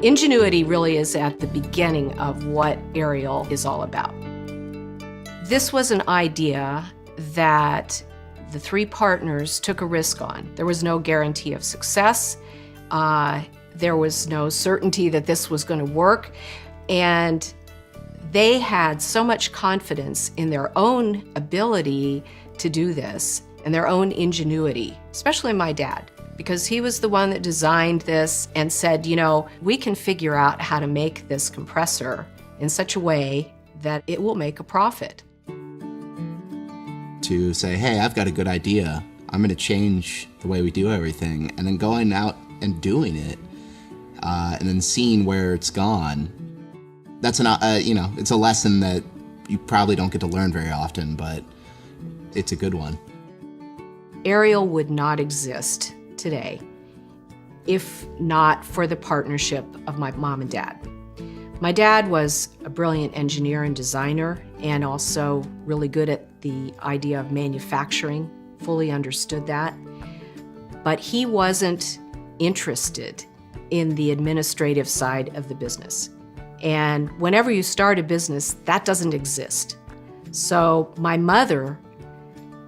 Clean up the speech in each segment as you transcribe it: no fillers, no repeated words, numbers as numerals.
Ingenuity really is at the beginning of what Ariel is all about. This was an idea that the three partners took a risk on. There was no guarantee of success. There was no certainty that this was going to work. And they had so much confidence in their own ability to do this and their own ingenuity, especially my dad, because he was the one that designed this and said, you know, we can figure out how to make this compressor in such a way that it will make a profit. To say, hey, I've got a good idea. I'm going to change the way we do everything, and then going out and doing it, and then seeing where it's gone. That's it's a lesson that you probably don't get to learn very often, but it's a good one. Ariel would not exist today if not for the partnership of my mom and dad. My dad was a brilliant engineer and designer, and also really good at the idea of manufacturing, fully understood that. But he wasn't interested in the administrative side of the business. And whenever you start a business, that doesn't exist. So my mother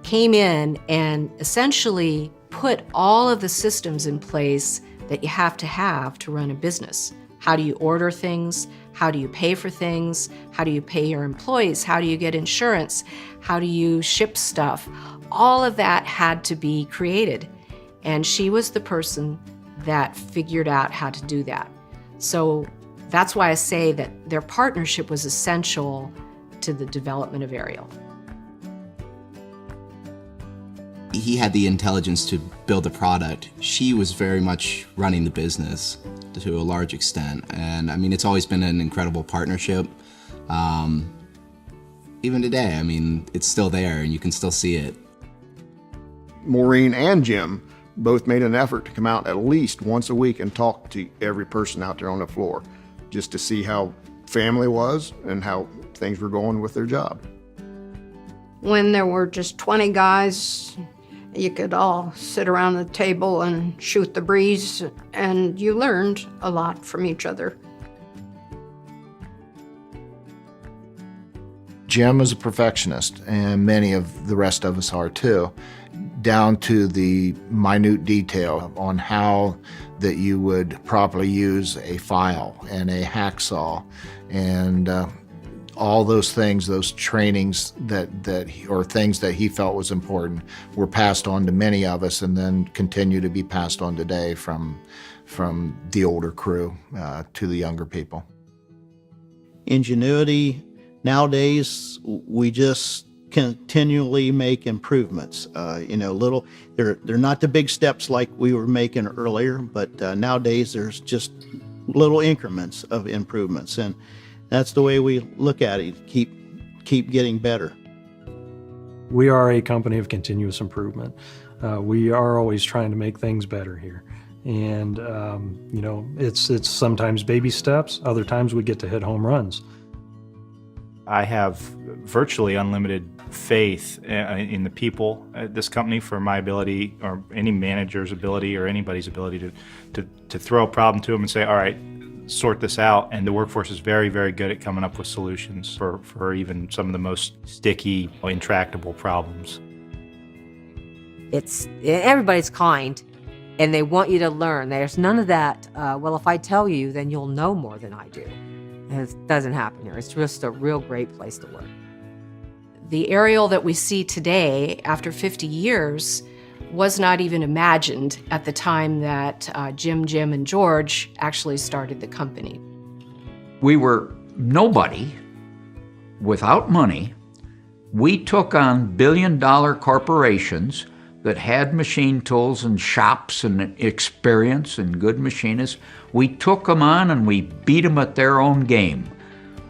came in and essentially put all of the systems in place that you have to run a business. How do you order things? How do you pay for things? How do you pay your employees? How do you get insurance? How do you ship stuff? All of that had to be created. And she was the person that figured out how to do that. So that's why I say that their partnership was essential to the development of Ariel. He had the intelligence to build a product. She was very much running the business to a large extent. And I mean, it's always been an incredible partnership. Even today, I mean, it's still there and you can still see it. Maureen and Jim both made an effort to come out at least once a week and talk to every person out there on the floor, just to see how family was and how things were going with their job. When there were just 20 guys, you could all sit around the table and shoot the breeze, and you learned a lot from each other. Jim is a perfectionist, and many of the rest of us are too, down to the minute detail on how that you would properly use a file and a hacksaw, and all those things, those trainings or things that he felt was important were passed on to many of us, and then continue to be passed on today from the older crew to the younger people. Ingenuity, nowadays we just continually make improvements. They're not the big steps like we were making earlier, but nowadays there's just little increments of improvements, and that's the way we look at it. Keep getting better. We are a company of continuous improvement. We are always trying to make things better here. And, it's sometimes baby steps, other times we get to hit home runs. I have virtually unlimited faith in the people at this company for my ability, or any manager's ability, or anybody's ability to throw a problem to them and say, all right, sort this out. And the workforce is very, very good at coming up with solutions for even some of the most sticky, intractable problems. Everybody's kind, and they want you to learn. There's none of that, well, if I tell you, then you'll know more than I do. It doesn't happen here. It's just a real great place to work. The Ariel that we see today, after 50 years, was not even imagined at the time that Jim, and George actually started the company. We were nobody without money. We took on billion-dollar corporations that had machine tools and shops and experience and good machinists. We took them on and we beat them at their own game.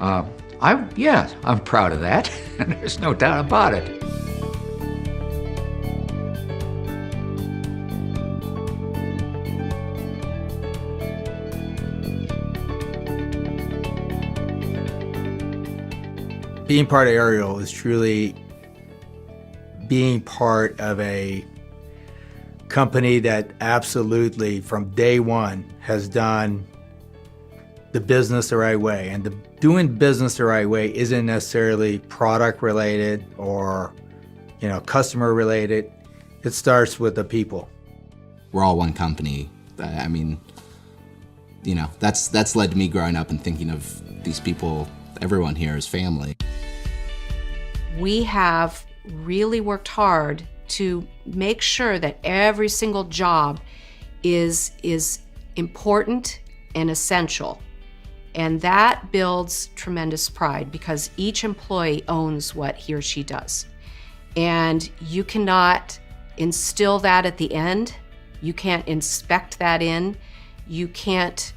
I'm proud of that. There's no doubt about it. Being part of Ariel is truly being part of a company that absolutely, from day one, has done the business the right way. And doing business the right way isn't necessarily product related or, customer related. It starts with the people. We're all one company. I mean, that's led to me growing up and thinking of these people, everyone here is family. We have really worked hard to make sure that every single job is important and essential. And that builds tremendous pride because each employee owns what he or she does. And you cannot instill that at the end. You can't inspect that in. You can't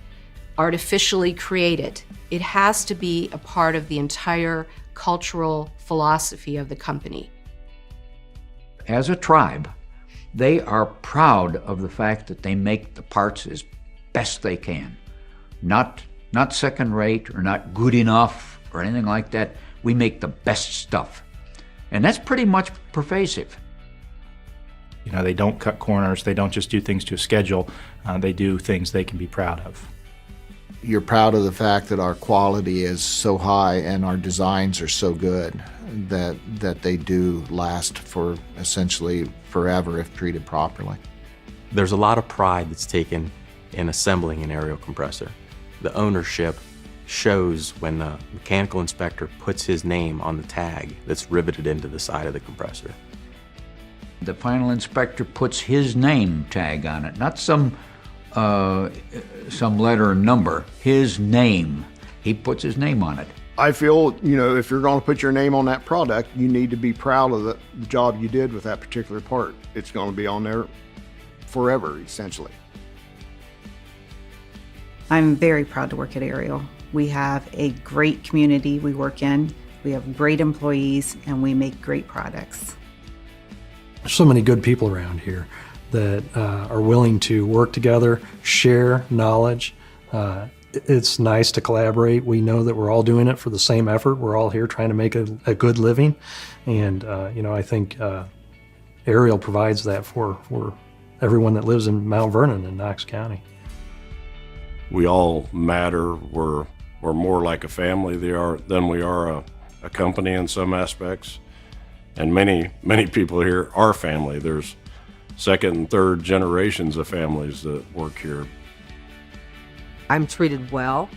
artificially create it. It has to be a part of the entire cultural philosophy of the company. As a tribe, they are proud of the fact that they make the parts as best they can. Not second rate or not good enough or anything like that. We make the best stuff. And that's pretty much pervasive. They don't cut corners. They don't just do things to a schedule. They do things they can be proud of. You're proud of the fact that our quality is so high and our designs are so good that they do last for essentially forever if treated properly. There's a lot of pride that's taken in assembling an aerial compressor. The ownership shows when the mechanical inspector puts his name on the tag that's riveted into the side of the compressor. The final inspector puts his name tag on it, not some letter or number, his name. He puts his name on it. I feel, if you're going to put your name on that product, you need to be proud of the job you did with that particular part. It's going to be on there forever, essentially. I'm very proud to work at Ariel. We have a great community we work in. We have great employees, and we make great products. There's so many good people around here that are willing to work together, share knowledge. It's nice to collaborate. We know that we're all doing it for the same effort. We're all here trying to make a good living. And, I think Ariel provides that for everyone that lives in Mount Vernon and Knox County. We all matter. We're more like a family than we are a company in some aspects. And many people here are family. There's second and third generations of families that work here. I'm treated well,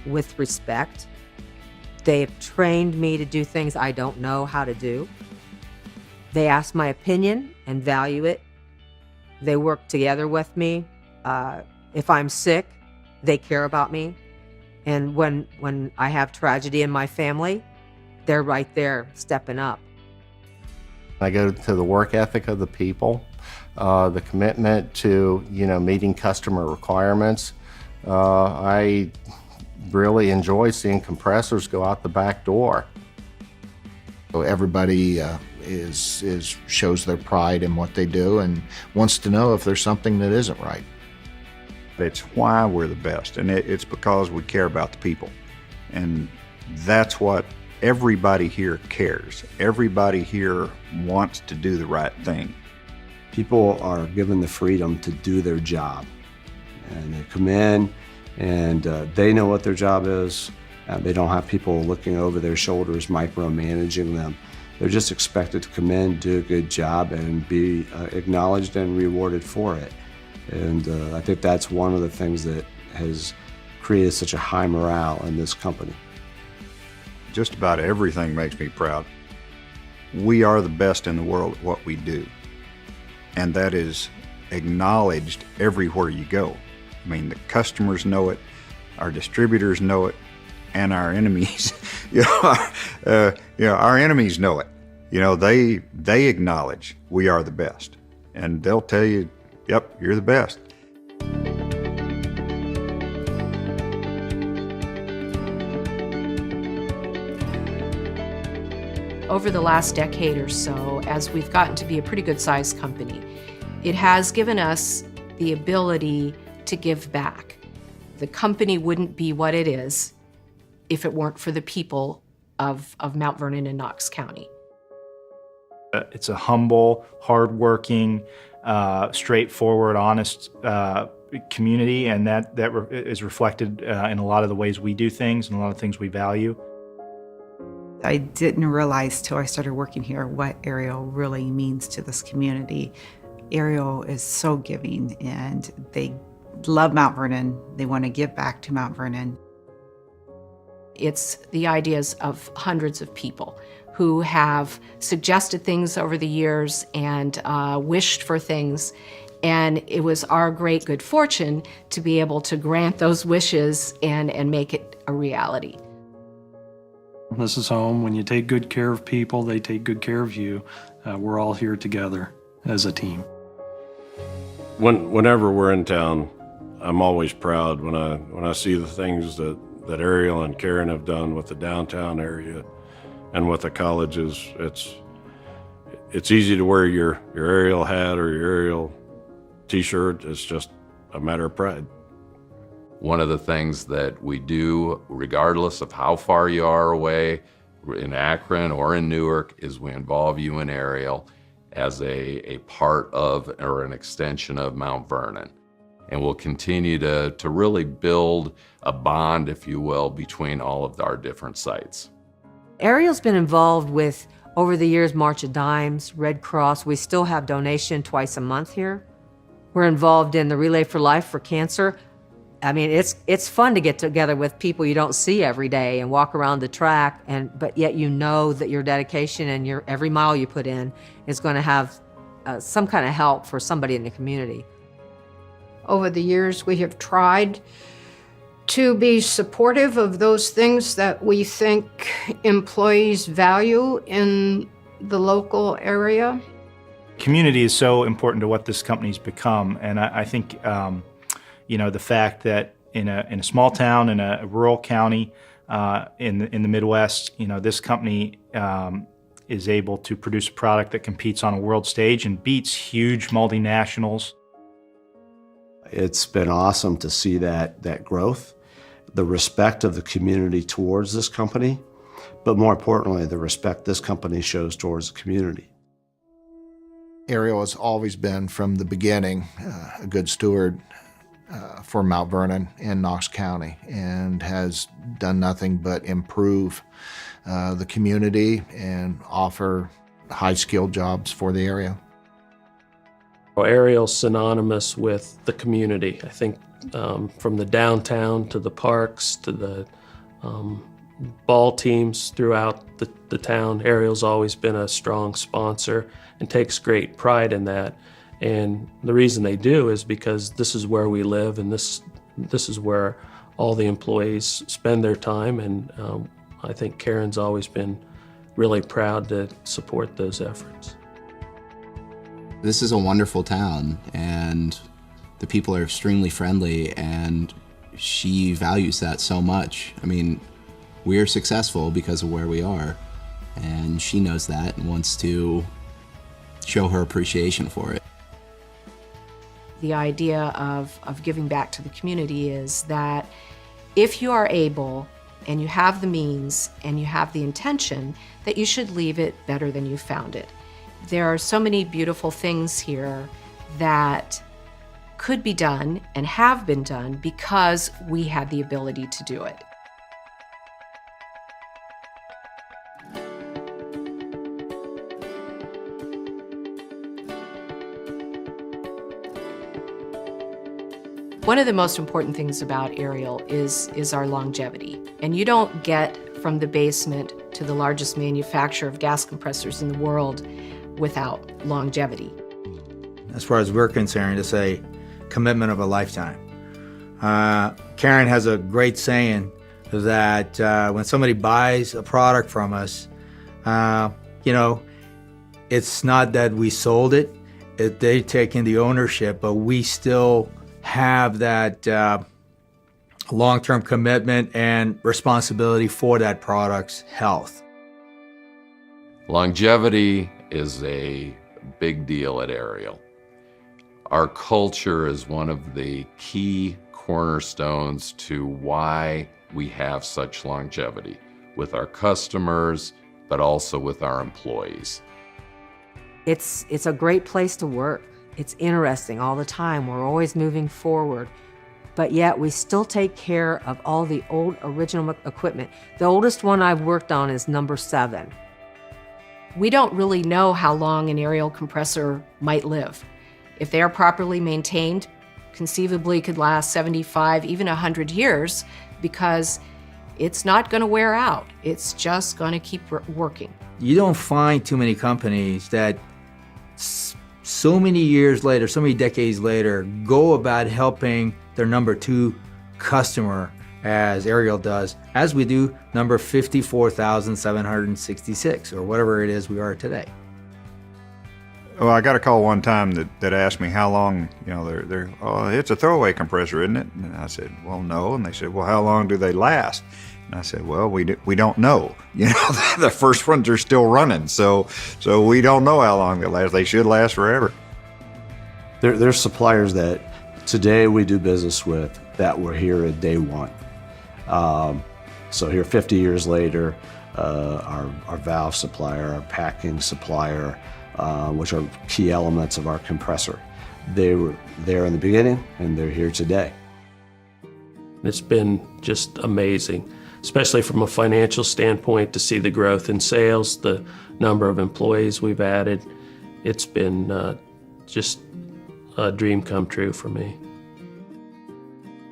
with respect. They've trained me to do things I don't know how to do. They ask my opinion and value it. They work together with me. If I'm sick, they care about me. And when I have tragedy in my family, they're right there stepping up. I go to the work ethic of the people, the commitment to, meeting customer requirements. I really enjoy seeing compressors go out the back door. So everybody shows their pride in what they do and wants to know if there's something that isn't right. It's why we're the best, and it's because we care about the people. And that's what everybody here cares. Everybody here wants to do the right thing. People are given the freedom to do their job. And they come in and they know what their job is. They don't have people looking over their shoulders, micromanaging them. They're just expected to come in, do a good job, and be acknowledged and rewarded for it. And I think that's one of the things that has created such a high morale in this company. Just about everything makes me proud. We are the best in the world at what we do. And that is acknowledged everywhere you go. I mean, the customers know it, our distributors know it, and our enemies, our enemies know it. They acknowledge we are the best. And they'll tell you, yep, you're the best. Over the last decade or so, as we've gotten to be a pretty good-sized company, it has given us the ability to give back. The company wouldn't be what it is if it weren't for the people of Mount Vernon and Knox County. It's a humble, hardworking, straightforward, honest community, and that is reflected in a lot of the ways we do things and a lot of things we value. I didn't realize till I started working here what Ariel really means to this community. Ariel is so giving, and they love Mount Vernon. They want to give back to Mount Vernon. It's the ideas of hundreds of people who have suggested things over the years and wished for things. And it was our great good fortune to be able to grant those wishes and make it a reality. This is home. When you take good care of people, they take good care of you. We're all here together as a team. Whenever we're in town, I'm always proud when I see the things that Ariel and Karen have done with the downtown area and with the colleges. It's easy to wear your Ariel hat or your Ariel t-shirt. It's just a matter of pride. One of the things that we do, regardless of how far you are away, in Akron or in Newark, is we involve you in Ariel as a part of or an extension of Mount Vernon. And we'll continue to really build a bond, if you will, between all of our different sites. Ariel's been involved with, over the years, March of Dimes, Red Cross. We still have donation twice a month here. We're involved in the Relay for Life for cancer. I mean, it's fun to get together with people you don't see every day and walk around the track, but yet you know that your dedication and every mile you put in is going to have some kind of help for somebody in the community. Over the years, we have tried to be supportive of those things that we think employees value in the local area. Community is so important to what this company's become, and I think the fact that in a small town, in a rural county, in the Midwest, this company is able to produce a product that competes on a world stage and beats huge multinationals. It's been awesome to see that growth, the respect of the community towards this company, but more importantly, the respect this company shows towards the community. Ariel has always been, from the beginning, a good steward for Mount Vernon and Knox County, and has done nothing but improve the community and offer high-skilled jobs for the area. Ariel's synonymous with the community. I think from the downtown to the parks to the ball teams throughout the town, Ariel's always been a strong sponsor and takes great pride in that. And the reason they do is because this is where we live, and this is where all the employees spend their time. And I think Karen's always been really proud to support those efforts. This is a wonderful town, and the people are extremely friendly, and she values that so much. I mean, we're successful because of where we are, and she knows that and wants to show her appreciation for it. The idea of giving back to the community is that if you are able and you have the means and you have the intention, that you should leave it better than you found it. There are so many beautiful things here that could be done and have been done because we had the ability to do it. One of the most important things about Ariel is our longevity. And you don't get from the basement to the largest manufacturer of gas compressors in the world without longevity. As far as we're concerned, it's a commitment of a lifetime. Karen has a great saying that when somebody buys a product from us, it's not that we sold it, they take in the ownership, but we still have that long-term commitment and responsibility for that product's health. Longevity is a big deal at Ariel. Our culture is one of the key cornerstones to why we have such longevity with our customers, but also with our employees. It's a great place to work. It's interesting all the time. We're always moving forward. But yet we still take care of all the old original equipment. The oldest one I've worked on is number 7. We don't really know how long an aerial compressor might live. If they are properly maintained, conceivably could last 75, even 100 years, because it's not going to wear out. It's just going to keep working. You don't find too many companies that so many years later, so many decades later, go about helping their number 2 customer as Ariel does, as we do number 54,766 or whatever it is we are today. Well, I got a call one time that asked me how long, it's a throwaway compressor, isn't it? And I said, well, no. And they said, well, how long do they last? And I said, well, we don't know. The first ones are still running, so we don't know how long they last. They should last forever. There's suppliers that today we do business with that were here at day one. So here 50 years later, our valve supplier, our packing supplier, which are key elements of our compressor. They were there in the beginning and they're here today. It's been just amazing, especially from a financial standpoint, to see the growth in sales, the number of employees we've added. It's been just a dream come true for me.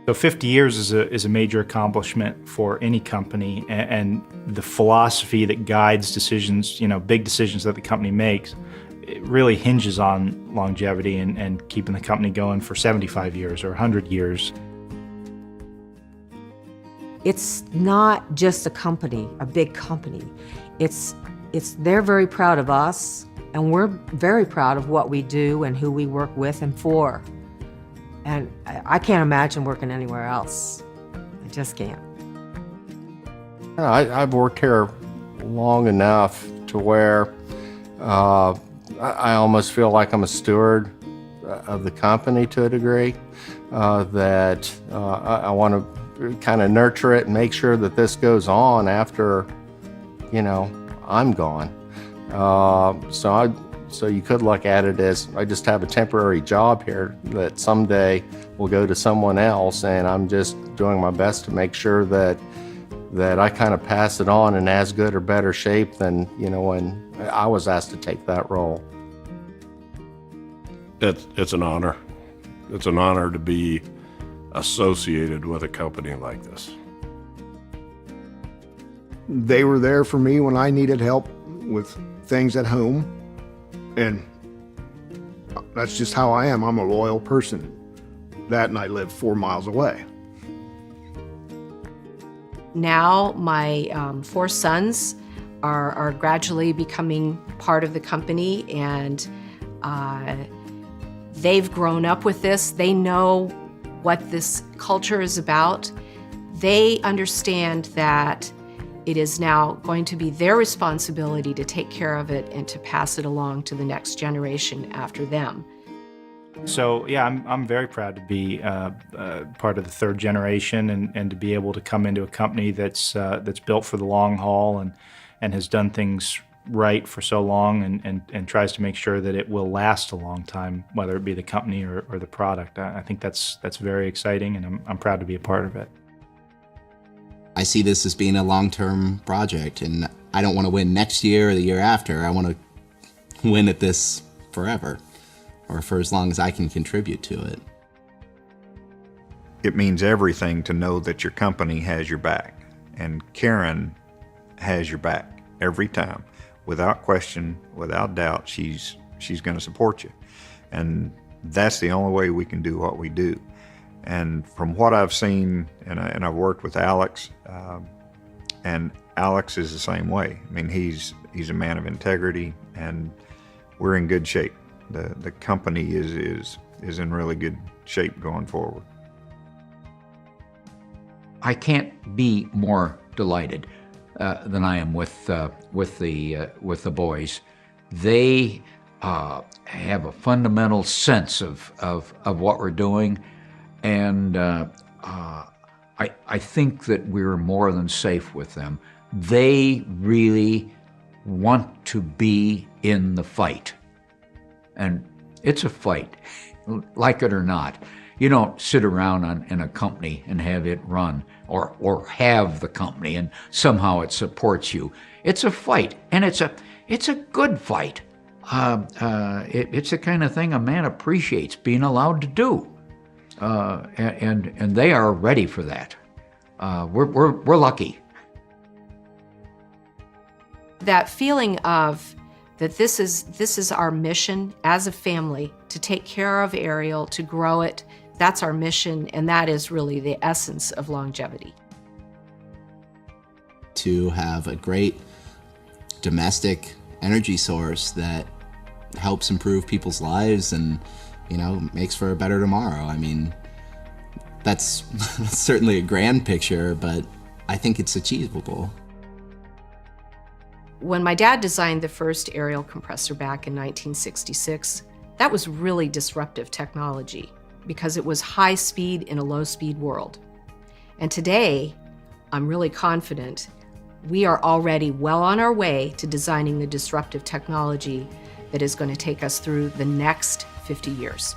So 50 years is a major accomplishment for any company, and the philosophy that guides decisions, big decisions that the company makes, it really hinges on longevity and keeping the company going for 75 years or 100 years. It's not just a company, a big company. They're very proud of us, and we're very proud of what we do and who we work with and for. And I can't imagine working anywhere else. I just can't. I've worked here long enough to where I almost feel like I'm a steward of the company to a degree, that I want to kind of nurture it and make sure that this goes on after, I'm gone. So you could look at it as I just have a temporary job here that someday will go to someone else, and I'm just doing my best to make sure that I kind of pass it on in as good or better shape than, when I was asked to take that role. It's an honor. It's an honor to be associated with a company like this. They were there for me when I needed help with things at home, and that's just how I am. I'm a loyal person. That, and I live 4 miles away. Now my 4 sons are gradually becoming part of the company, and they've grown up with this. They know what this culture is about. They understand that it is now going to be their responsibility to take care of it and to pass it along to the next generation after them. So yeah, I'm very proud to be part of the 3rd generation and to be able to come into a company that's built for the long haul and has done things right for so long and tries to make sure that it will last a long time, whether it be the company or the product. I think that's very exciting, and I'm proud to be a part of it. I see this as being a long-term project, and I don't want to win next year or the year after. I want to win at this forever, or for as long as I can contribute to it. It means everything to know that your company has your back, and Karen has your back every time. Without question, without doubt, she's going to support you. And that's the only way we can do what we do. And from what I've seen, and I've worked with Alex, and Alex is the same way. I mean, he's a man of integrity, and we're in good shape. The company is in really good shape going forward. I can't be more delighted than I am with the boys. They have a fundamental sense of what we're doing, and I think that we're more than safe with them. They really want to be in the fight, and It's a fight, like it or not. You don't sit around in a company and have it run, or have the company and somehow it supports you. It's a fight, and it's a good fight. It's the kind of thing a man appreciates being allowed to do, and they are ready for that. We're lucky. That feeling of that this is our mission as a family, to take care of Ariel, to grow it. That's our mission, and that is really the essence of longevity. To have a great domestic energy source that helps improve people's lives and, makes for a better tomorrow. I mean, that's certainly a grand picture, but I think it's achievable. When my dad designed the first aerial compressor back in 1966, that was really disruptive technology because it was high speed in a low speed world. And today, I'm really confident we are already well on our way to designing the disruptive technology that is going to take us through the next 50 years.